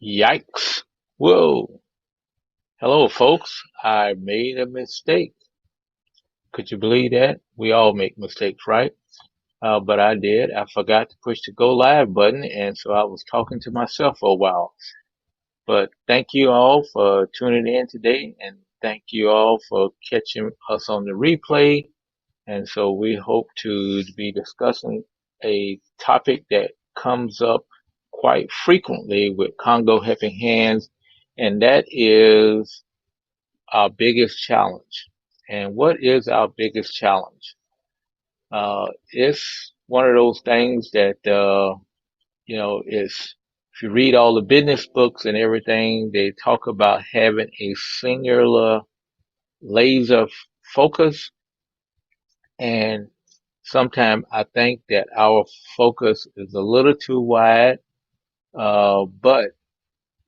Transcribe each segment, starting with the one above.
Yikes. Whoa. Hello, folks. I made a mistake. Could you believe that? We all make mistakes, right? But I did. I forgot to push the go live button, and so I was talking to myself for a while. But thank you all for tuning in today, and thank you all for catching us on the replay. And so we hope to be discussing a topic that comes up quite frequently with Congo helping hands, and that is our biggest challenge. And what is our biggest challenge? It's one of those things that, is, if you read all the business books and everything, they talk about having a singular laser focus. And sometimes I think that our focus is a little too wide. But,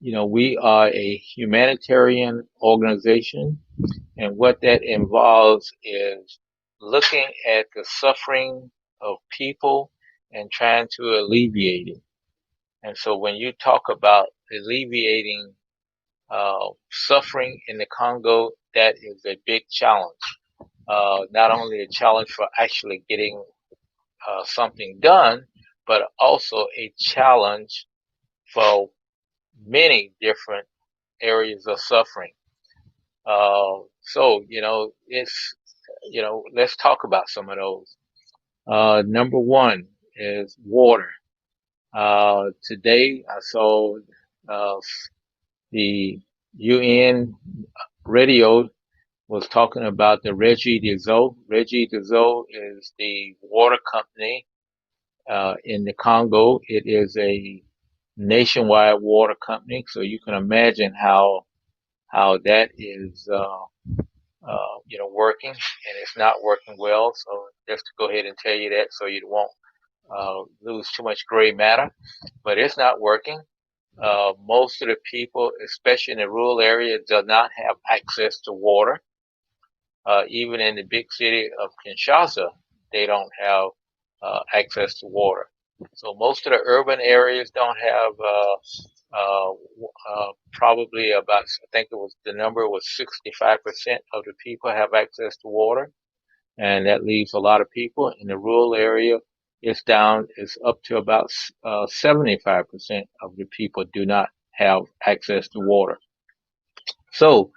we are a humanitarian organization. And what that involves is looking at the suffering of people and trying to alleviate it. And so when you talk about alleviating suffering in the Congo, that is a big challenge. Not only a challenge for actually getting something done, but also a challenge for many different areas of suffering. Let's talk about some of those. Number one is water. Today I saw uh, the UN radio was talking about the Regie des Eaux. Regie des Eaux is the water company in the Congo. It is a nationwide water company, so you can imagine how that is working, and it's not working well. So just to go ahead and tell you that, so you won't lose too much gray matter. But it's not working. Most of the people, especially in the rural area, do not have access to water. Even in the big city of Kinshasa, they don't have access to water. So most of the urban areas don't have uh, probably about, I think it was, the number was 65% of the people have access to water, and that leaves a lot of people in the rural area. It's up to about 75% of the people do not have access to water. So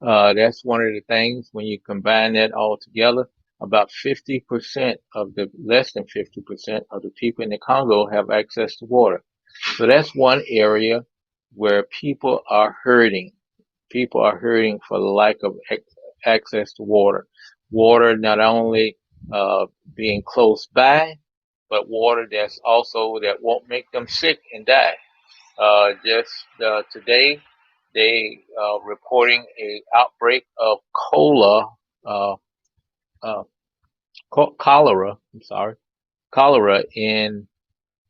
that's one of the things when you combine that all together. About 50% of the less than 50% of the people in the Congo have access to water. So that's one area where people are hurting. People are hurting for the lack of access to water. Water not only being close by, but water that's also that won't make them sick and die. Just today, they reporting a outbreak of uh, uh, cholera. I'm sorry, cholera in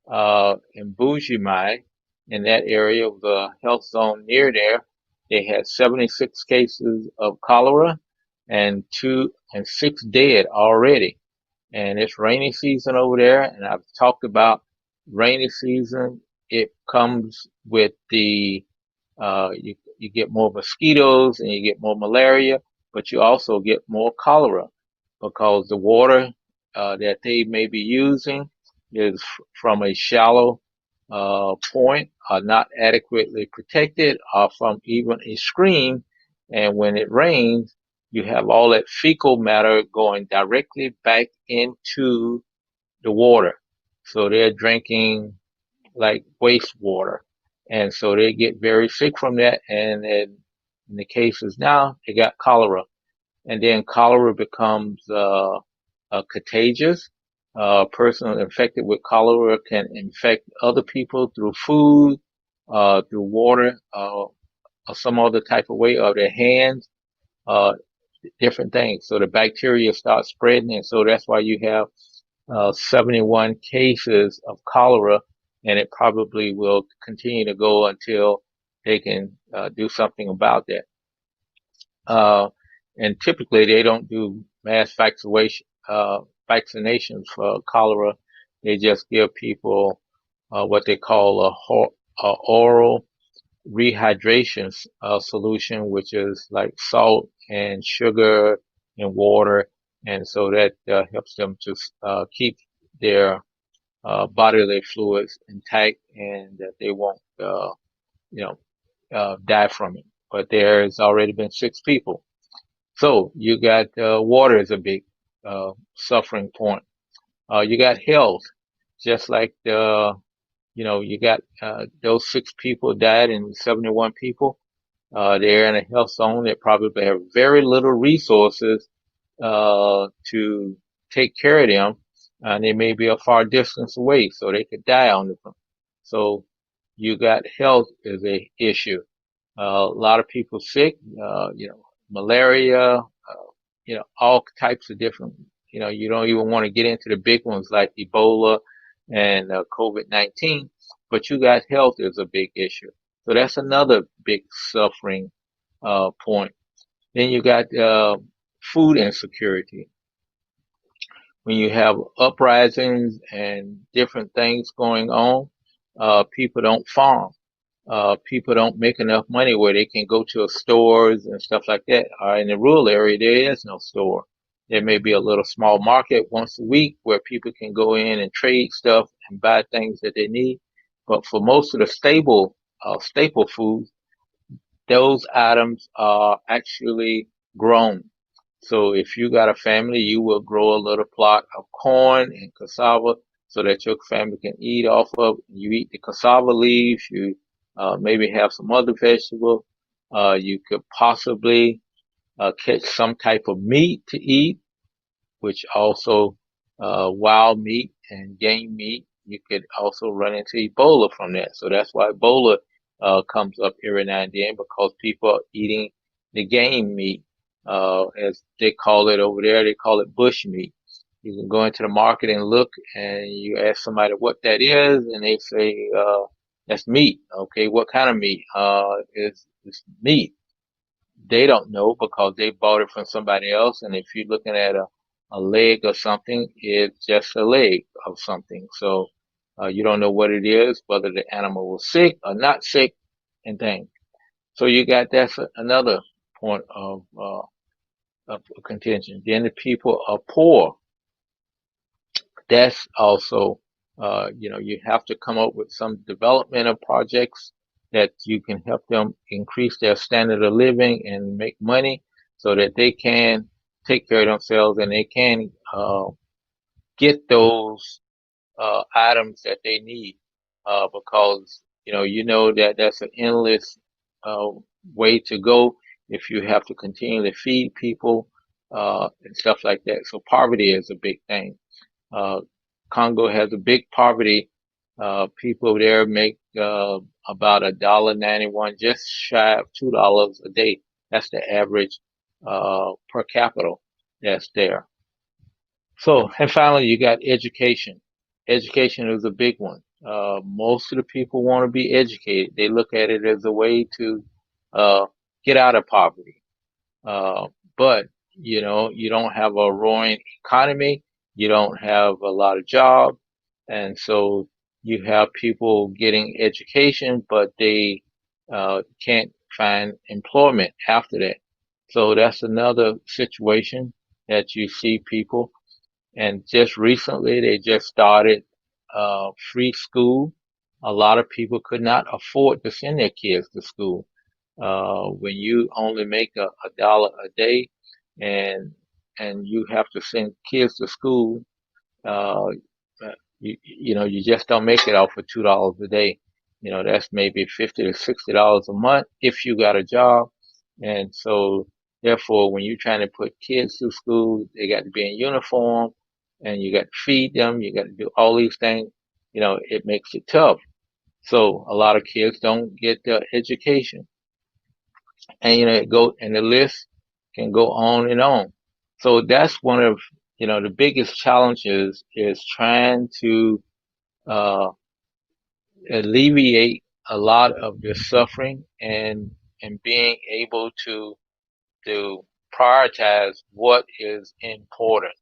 Bujimai, in that area of the health zone near there. They had 76 cases of cholera and six dead already. And it's rainy season over there, and I've talked about rainy season. It comes with you get more mosquitoes and you get more malaria, but you also get more cholera because the water that they may be using is from a shallow point, are not adequately protected, or from even a stream. And when it rains, you have all that fecal matter going directly back into the water. So they're drinking like wastewater. And so they get very sick from that. And in the cases now, they got cholera. And then cholera becomes contagious. A person infected with cholera can infect other people through food, through water, or some other type of way, or their hands, uh, different things. So the bacteria start spreading, and so that's why you have 71 cases of cholera, and it probably will continue to go until they can do something about that. Uh, and typically they don't do mass vaccinations for cholera. They just give people what they call a oral rehydration solution, which is like salt and sugar and water, and so that helps them to keep their bodily fluids intact, and that they won't, you know, die from it. But there's already been 6 people. So you got water is a big suffering point. You got health, just like you got those 6 people died and 71 people. They're in a health zone that probably have very little resources to take care of them, and they may be a far distance away, so they could die on them. So you got health is a issue. A lot of people sick, malaria, all types of different, you don't even want to get into the big ones like Ebola and COVID-19, but you got health is a big issue. So that's another big suffering point. Then you got food insecurity. When you have uprisings and different things going on, people don't farm. People don't make enough money where they can go to stores and stuff like that. In the rural area, there is no store. There may be a little small market once a week where people can go in and trade stuff and buy things that they need. But for most of the staple foods, those items are actually grown. So if you got a family, you will grow a little plot of corn and cassava so that your family can eat off of. You eat the cassava leaves. You maybe have some other vegetable. You could possibly catch some type of meat to eat, which also wild meat and game meat. You could also run into Ebola from that. So that's why Ebola comes up every now and then, because people are eating the game meat, as they call it over there. They call it bush meat. You can go into the market and look, and you ask somebody what that is, and they say that's meat. Okay, what kind of meat? It's meat. They don't know because they bought it from somebody else. And if you're looking at a leg or something, it's just a leg of something. So you don't know what it is, whether the animal was sick or not sick, and things. So that's another point of contention. Then the people are poor. That's also, you have to come up with some developmental projects that you can help them increase their standard of living and make money so that they can take care of themselves, and they can get those items that they need, because that that's an endless uh, way to go if you have to continually feed people and stuff like that. So poverty is a big thing. Uh, Congo has a big poverty. People there make about $1.91, just shy of $2 a day. That's the average per capita that's there. So, and finally, you got education. Education is a big one. Most of the people want to be educated. They look at it as a way to uh, get out of poverty. Uh, but you don't have a roaring economy. You don't have a lot of jobs. And so you have people getting education, but they can't find employment after that. So that's another situation that you see people. And just recently, they just started free school. A lot of people could not afford to send their kids to school. When you only make a dollar a day, and you have to send kids to school, uh, you just don't make it off of $2 a day. That's maybe $50 to $60 a month if you got a job. And so therefore, when you're trying to put kids through school, they got to be in uniform, and you got to feed them. You got to do all these things. It makes it tough. So a lot of kids don't get the education, and the list can go on and on. So that's one of the biggest challenges, is trying to uh, alleviate a lot of the suffering, and being able to prioritize what is important.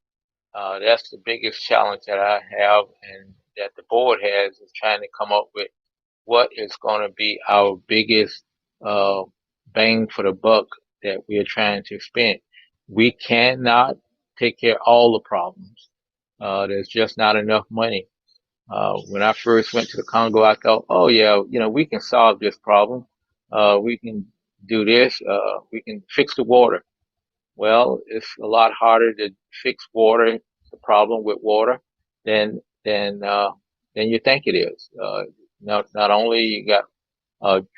That's the biggest challenge that I have, and that the board has, is trying to come up with what is going to be our biggest uh, bang for the buck that we are trying to spend. We cannot take care of all the problems. There's just not enough money. When I first went to the Congo, I thought, oh yeah, we can solve this problem. We can do this. We can fix the water. Well, it's a lot harder to fix water, the problem with water, than than uh, than you think it is. Not only you got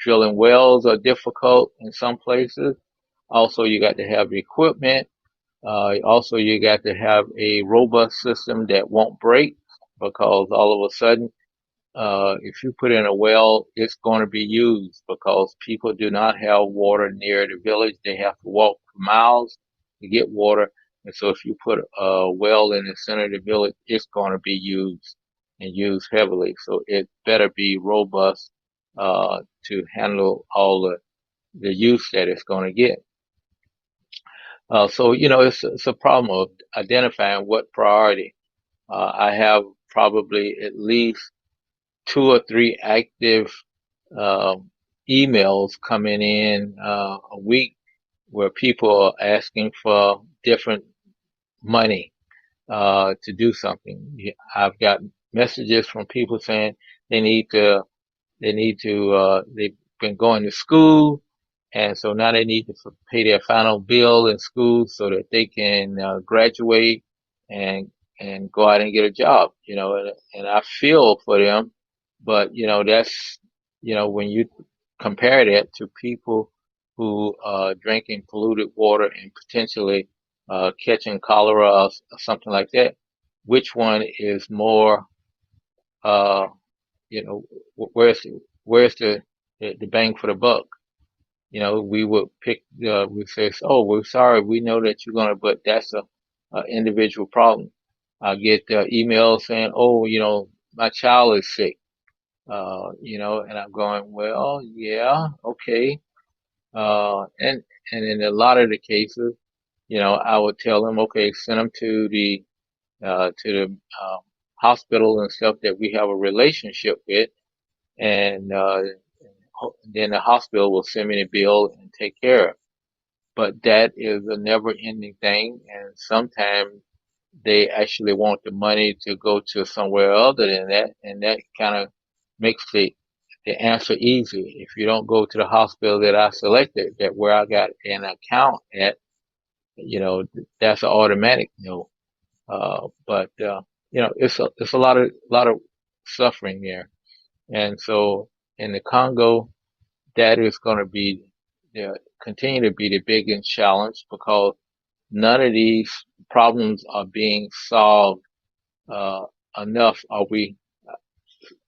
drilling wells are difficult in some places. Also, you got to have the equipment. Also, you got to have a robust system that won't break because all of a sudden if you put in a well, it's going to be used because people do not have water near the village. They have to walk for miles to get water. And so if you put a well in the center of the village, it's going to be used and used heavily. So it better be robust, to handle all the use that it's going to get. So, it's a problem of identifying what priority. I have probably at least two or three active um, emails coming in a week where people are asking for different money to do something. I've got messages from people saying they need to they've been going to school, and so now they need to pay their final bill in school so that they can graduate and go out and get a job. And I feel for them, but that's when you compare that to people who are drinking polluted water and potentially catching cholera or something like that, which one is more uh, you know, where's the bang for the buck? We would we say, oh, we're sorry, we know that you're gonna, but that's a individual problem. I get emails saying, oh, my child is sick, and I'm going, well, yeah, okay, and in a lot of the cases, I would tell them, okay, send them to the hospital and stuff that we have a relationship with, and then the hospital will send me the bill and take care of it. But that is a never-ending thing, and sometimes they actually want the money to go to somewhere other than that, and that kind of makes the answer easy. If you don't go to the hospital that I selected, that where I got an account at, you know, that's an automatic no. But it's a lot of suffering there, and so in the Congo, that is going to be continue to be the biggest challenge because none of these problems are being solved uh, enough.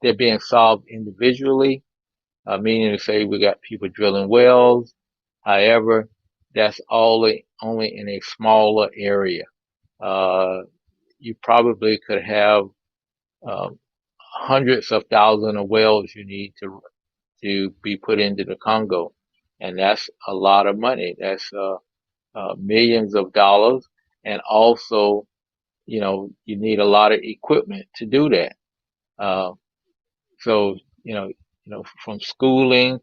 They're being solved individually, meaning to say we got people drilling wells. However, that's only in a smaller area. Uh, you probably could have um, hundreds of thousands of wells you need to be put into the Congo, and that's a lot of money. That's millions of dollars, and also, you need a lot of equipment to do that. Uh, so, from schooling,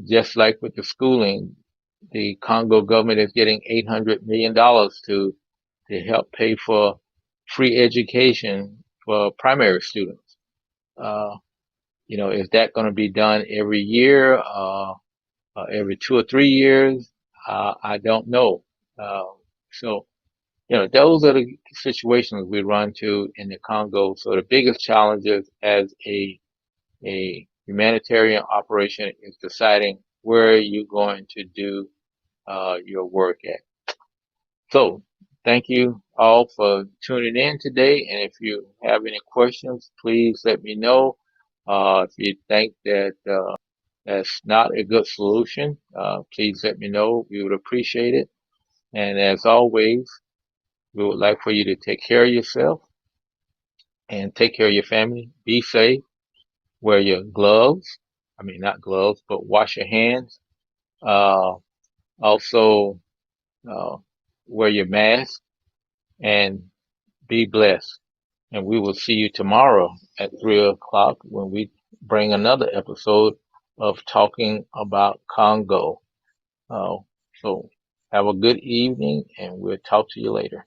just like with the schooling, the Congo government is getting $800 million to help pay for free education for primary students. Uh, is that going to be done every year? Every 2 or 3 years? I don't know. Uh, so, those are the situations we run to in the Congo. So the biggest challenges as a humanitarian operation is deciding where you're going to do your work at. So thank you all for tuning in today. And if you have any questions, please let me know. If you think that that's not a good solution, please let me know. We would appreciate it. And as always, we would like for you to take care of yourself and take care of your family. Be safe. Wear your gloves. I mean, not gloves, but wash your hands. Uh, also, uh, wear your mask and be blessed. And we will see you tomorrow at 3 o'clock when we bring another episode of talking about Congo. Uh, so have a good evening, and we'll talk to you later.